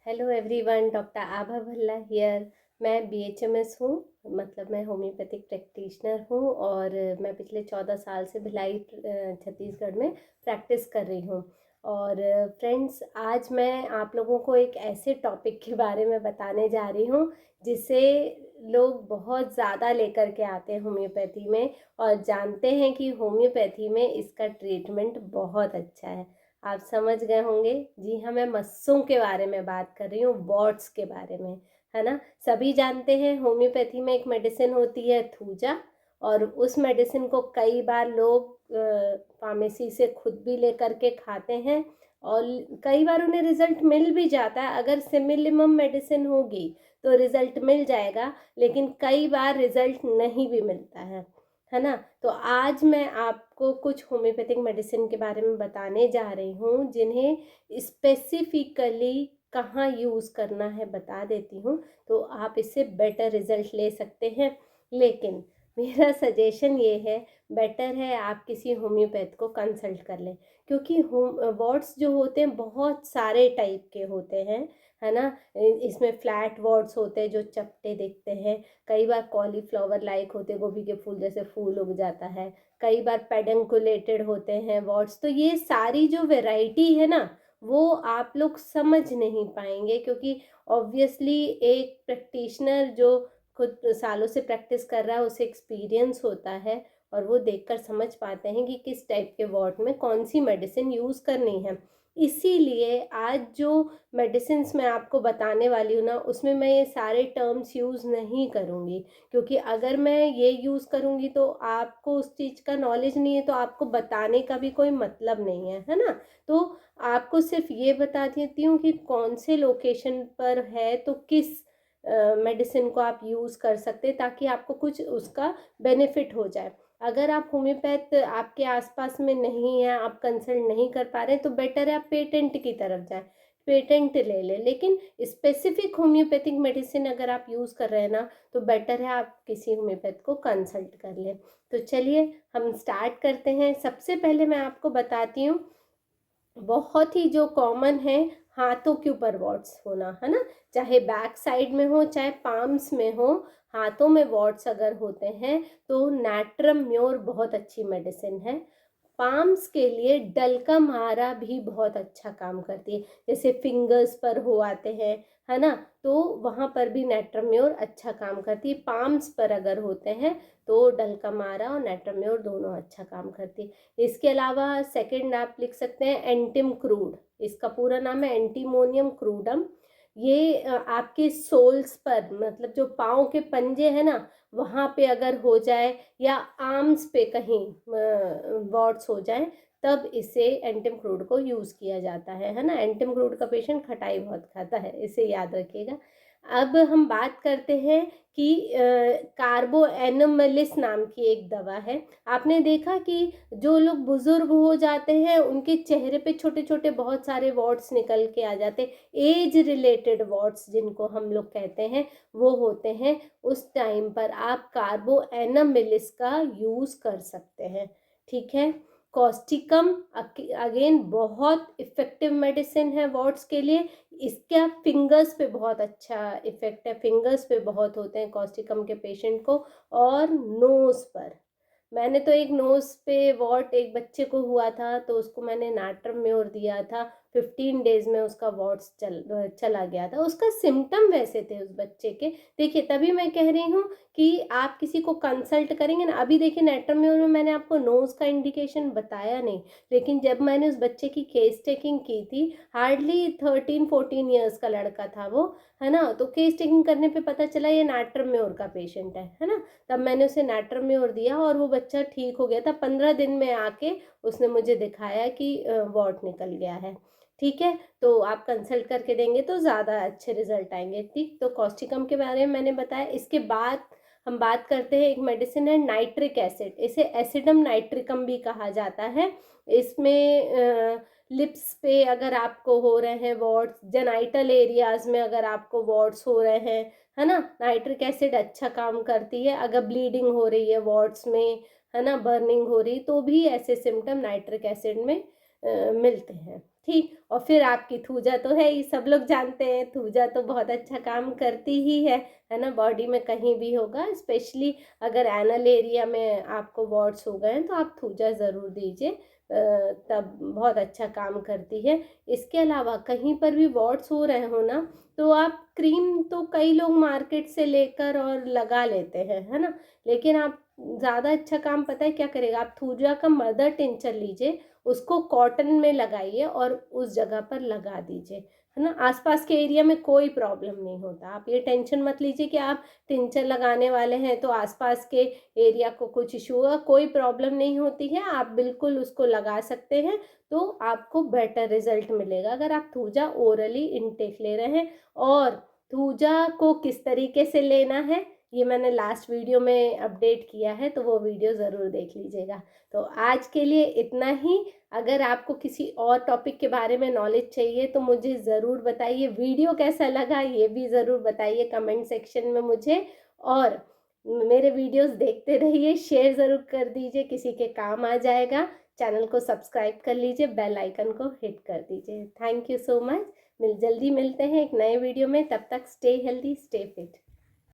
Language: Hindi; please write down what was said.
Hello everyone, doctor Abha Bhalla here. मैं बीएचएमएस हूँ, मतलब मैं होम्योपैथिक प्रैक्टिशनर हूँ और मैं पिछले 14 साल से भिलाई छत्तीसगढ़ में प्रैक्टिस कर रही हूँ। और फ्रेंड्स, आज मैं आप लोगों को एक ऐसे टॉपिक के बारे में बताने जा रही हूँ जिसे लोग बहुत ज़्यादा लेकर के आते हैं होम्योपैथी में और जानते हैं कि होम्योपैथी में इसका ट्रीटमेंट बहुत अच्छा है। आप समझ गए होंगे, जी हाँ, मैं मस्सों के बारे में बात कर रही हूँ, वॉट्स के बारे में, है ना। सभी जानते हैं होम्योपैथी में एक मेडिसिन होती है थूजा, और उस मेडिसिन को कई बार लोग फार्मेसी से खुद भी लेकर के खाते हैं और कई बार उन्हें रिजल्ट मिल भी जाता है। अगर सिमिलिमम मेडिसिन होगी तो रिजल्ट मिल जाएगा, लेकिन कई बार रिजल्ट नहीं भी मिलता है ना। तो आज मैं आपको कुछ होम्योपैथिक मेडिसिन के बारे में बताने जा रही हूँ जिन्हें स्पेसिफिकली कहाँ यूज़ करना है बता देती हूँ, तो आप इससे बेटर रिजल्ट ले सकते हैं। लेकिन मेरा सजेशन ये है, बेटर है आप किसी होम्योपैथ को कंसल्ट कर लें, क्योंकि होम वार्ड्स जो होते हैं बहुत सारे टाइप के होते हैं, है ना। इसमें फ्लैट वार्ड्स होते हैं जो चपटे दिखते हैं, कई बार कॉलीफ्लावर लाइक होते, गोभी के फूल जैसे फूल उग जाता है, कई बार पेडंकुलेटेड होते हैं वॉट्स। तो ये सारी जो वैरायटी है ना, वो आप लोग समझ नहीं पाएंगे, क्योंकि ऑब्वियसली एक प्रैक्टिशनर जो खुद सालों से प्रैक्टिस कर रहा है उसे एक्सपीरियंस होता है और वो देखकर समझ पाते हैं कि किस टाइप के वॉर्ड में कौन सी मेडिसिन यूज़ करनी है। इसीलिए आज जो मेडिसिन्स मैं आपको बताने वाली हूँ ना, उसमें मैं ये सारे टर्म्स यूज़ नहीं करूँगी, क्योंकि अगर मैं ये यूज़ करूँगी तो आपको उस चीज़ का नॉलेज नहीं है, तो आपको बताने का भी कोई मतलब नहीं है ना। तो आपको सिर्फ ये बता देती हूँ कि कौन से लोकेशन पर है तो किस मेडिसिन को आप यूज़ कर सकते हैं, ताकि आपको कुछ उसका बेनिफिट हो जाए। अगर आप होम्योपैथ आपके आसपास में नहीं है, आप कंसल्ट नहीं कर पा रहे हैं, तो बेटर है आप पेटेंट की तरफ जाएं, पेटेंट ले लें। लेकिन स्पेसिफिक होम्योपैथिक मेडिसिन अगर आप यूज़ कर रहे हैं ना, तो बेटर है आप किसी होम्योपैथ को कंसल्ट कर लें। तो चलिए हम स्टार्ट करते हैं। सबसे पहले मैं आपको बताती हूँ, बहुत ही जो कॉमन है, हाथों के ऊपर वॉट्स होना, है ना। चाहे बैक साइड में हो चाहे पाम्स में हो, हाथों में वॉट्स अगर होते हैं तो नैट्रम म्योर बहुत अच्छी मेडिसिन है। पाम्स के लिए डल्कामारा भी बहुत अच्छा काम करती है, जैसे फिंगर्स पर हो आते हैं, है ना, तो वहाँ पर भी नेट्रम्योर अच्छा काम करती है। पाम्स पर अगर होते हैं तो डल्कामारा और नेट्रम्योर दोनों अच्छा काम करती है। इसके अलावा सेकंड आप लिख सकते हैं एंटिम क्रूड, इसका पूरा नाम है एंटीमोनियम क्रूडम। ये आपके सोल्स पर, मतलब जो पाँव के पंजे हैं ना, वहाँ पे अगर हो जाए या आर्म्स पे कहीं वॉट्स हो जाए, तब इसे एंटिम क्रूड को यूज़ किया जाता है ना। एंटिम क्रूड का पेशेंट खटाई बहुत खाता है, इसे याद रखिएगा। अब हम बात करते हैं कि कार्बो एनोमलिस नाम की एक दवा है। आपने देखा कि जो लोग बुजुर्ग हो जाते हैं उनके चेहरे पे छोटे छोटे बहुत सारे वॉट्स निकल के आ जाते, एज रिलेटेड वॉट्स जिनको हम लोग कहते हैं, वो होते हैं। उस टाइम पर आप कार्बो एनोमलिस का यूज़ कर सकते हैं, ठीक है। कॉस्टिकम अगेन बहुत इफ़ेक्टिव मेडिसिन है वॉट्स के लिए। इसका फिंगर्स पे बहुत अच्छा इफ़ेक्ट है, फिंगर्स पे बहुत होते हैं कॉस्टिकम के पेशेंट को, और नोज़ पर। मैंने तो एक नोज़ पे वॉट एक बच्चे को हुआ था, तो उसको मैंने नाट्रम म्योर दिया था, 15 डेज में उसका वॉट्स चला गया था। उसका सिम्टम वैसे थे उस बच्चे के। देखिए, तभी मैं कह रही हूँ कि आप किसी को कंसल्ट करेंगे ना। अभी देखिए, नाट्रम म्योर में मैंने आपको नोज़ का इंडिकेशन बताया नहीं, लेकिन जब मैंने उस बच्चे की केस टेकिंग की थी, हार्डली 13-14 ईयर्स का लड़का था वो, है ना, तो केस टेकिंग करने पे पता चला ये नाट्रम म्योर का पेशेंट है ना। तब मैंने उसे नाट्रम म्योर दिया और वो बच्चा ठीक हो गया था। 15 दिन में आके उसने मुझे दिखाया कि वॉट निकल गया है, ठीक है। तो आप कंसल्ट करके देंगे तो ज़्यादा अच्छे रिजल्ट आएंगे, ठीक। तो कॉस्टिकम के बारे में मैंने बताया। इसके बाद हम बात करते हैं, एक मेडिसिन है नाइट्रिक एसिड, इसे एसिडम नाइट्रिकम भी कहा जाता है। इसमें लिप्स पे अगर आपको हो रहे हैं वॉट्स, जेनाइटल एरियाज में अगर आपको वॉट्स हो रहे हैं, है ना, नाइट्रिक एसिड अच्छा काम करती है। अगर ब्लीडिंग हो रही है वॉट्स में, है ना, बर्निंग हो रही, तो भी ऐसे सिम्टम नाइट्रिक एसिड में मिलते हैं, थी। और फिर आपकी थूजा तो है ही, सब लोग जानते हैं थूजा तो बहुत अच्छा काम करती ही है ना। बॉडी में कहीं भी होगा, स्पेशली अगर एनल एरिया में आपको वॉट्स हो गए हैं तो आप थूजा ज़रूर दीजिए, तब बहुत अच्छा काम करती है। इसके अलावा कहीं पर भी वॉट्स हो रहे हो ना, तो आप क्रीम तो कई लोग मार्केट से लेकर और लगा लेते हैं, है ना। लेकिन आप ज़्यादा अच्छा काम पता है क्या करेगा, आप थूजा का मदर टिंचर लीजिए, उसको कॉटन में लगाइए और उस जगह पर लगा दीजिए, है ना। आसपास के एरिया में कोई प्रॉब्लम नहीं होता। आप ये टेंशन मत लीजिए कि आप टिंचर लगाने वाले हैं तो आसपास के एरिया को कुछ इशू होगा, कोई प्रॉब्लम नहीं होती है। आप बिल्कुल उसको लगा सकते हैं, तो आपको बेटर रिजल्ट मिलेगा अगर आप थूजा ओरली इनटेक ले रहे हैं। और थूजा को किस तरीके से लेना है ये मैंने लास्ट वीडियो में अपडेट किया है, तो वो वीडियो ज़रूर देख लीजिएगा। तो आज के लिए इतना ही। अगर आपको किसी और टॉपिक के बारे में नॉलेज चाहिए तो मुझे ज़रूर बताइए। वीडियो कैसा लगा ये भी ज़रूर बताइए कमेंट सेक्शन में मुझे। और मेरे वीडियोस देखते रहिए, शेयर ज़रूर कर दीजिए, किसी के काम आ जाएगा। चैनल को सब्सक्राइब कर लीजिए, बेल आइकन को हिट कर दीजिए। Thank you so much. जल्दी मिलते हैं एक नए वीडियो में, तब तक स्टे हेल्दी, स्टे फिट।